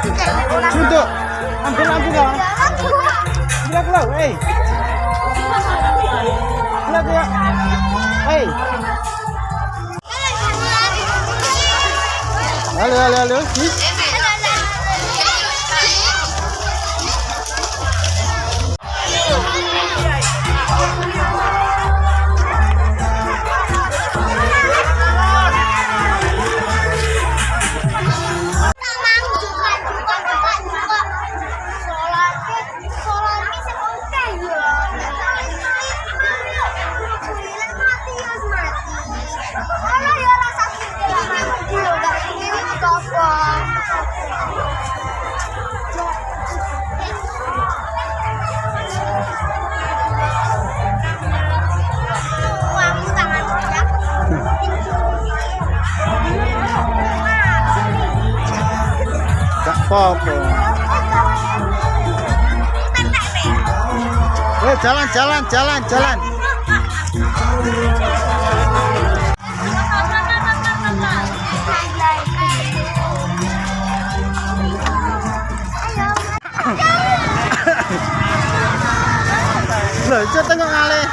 Duduk. Ambil lah. Gila keluar, hey. Gila. Hey. Halo. Apa-apa. Jalan. Loh, itu tengok ngalih.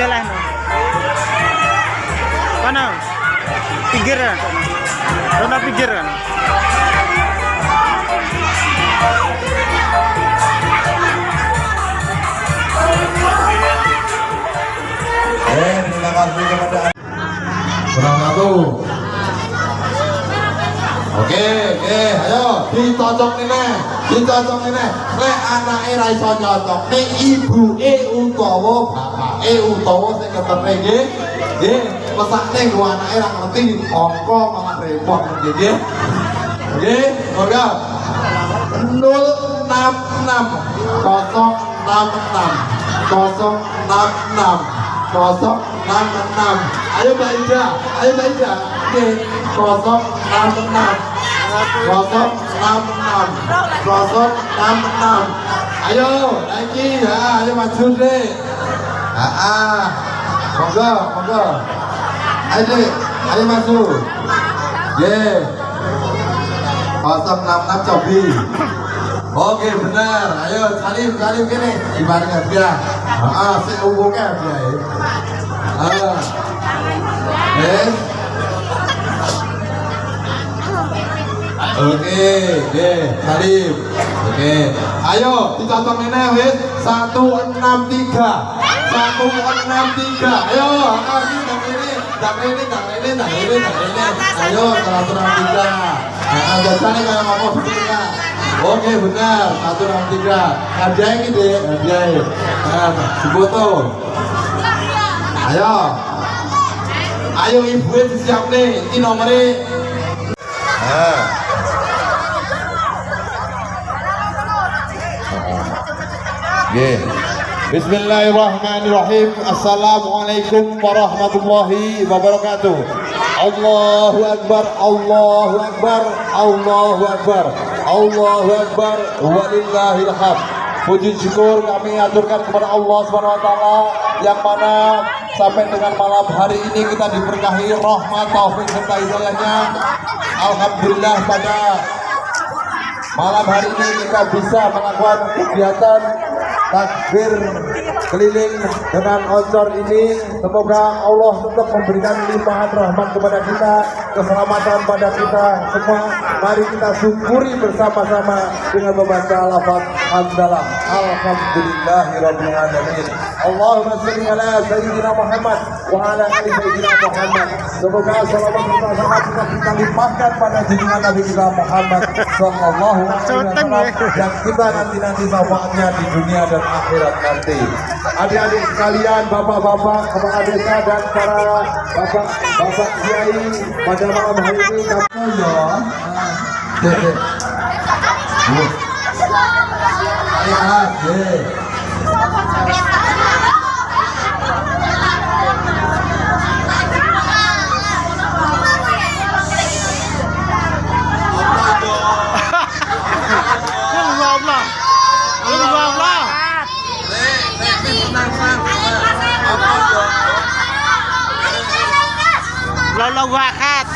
Jalan. Mana? Pinggiran. Zona pinggiran. Terima kasih kepada kurang satu. Oke, ayo dicocok ini. Nek anake ra iso nyocok, nek ibuke utawa bapake utawa sing ketemu nggih. Mesakne nggo anake ra ngerti angka malah repot nggih. Nggih, ora. 066 Ayo Mbak Ida. Nggih, 066. Ayo, lagi ya, ayo maju deh. Monggo. Ayo maju. Ye. 066 cobi. Oke benar. Ayo salim gini. Ibaratnya dia. Sing umumnya dia. Oke, salim. Oke, ayo dicocok ini wis 163. Ayo, tak ini. Ayo 163. Biasanya kayak ngomong begini. Oke benar, 163. Hadiah ini deh, hadiah. Difoto. Ayo ibu siap nih, ini nomornya. Bismillahirrahmanirrahim. Assalamualaikum warahmatullahi wabarakatuh. Allahu Akbar, Allahu Akbar, Allahu Akbar, Allahu Akbar, walillahil hamd. Puji syukur kami aturkan kepada Allah Subhanahu wa taala yang mana sampai dengan malam hari ini kita diberkahi rahmat taufik serta hidayahnya. Alhamdulillah pada malam hari ini kita bisa melakukan kegiatan takbir keliling dengan oncor ini. Semoga Allah tetap memberikan limpahan rahmat kepada kita, keselamatan pada kita semua. Mari kita syukuri bersama-sama dengan membaca lafaz hamdalah. Alhamdulillahirabbil alamin. Allahumma shalli ala sayyidina Muhammad wa ala ali sayyidina Muhammad. Semoga salawat serta salam kita limpahkan pada junjungan Nabi kita Muhammad sallallahu alaihi wasallam dan kita nanti syafaatnya di dunia dan akhirat nanti. Adik-adik sekalian, bapak-bapak, kepala desa dan para bapak kiai, pada malam hari ini kami Lalu wakat.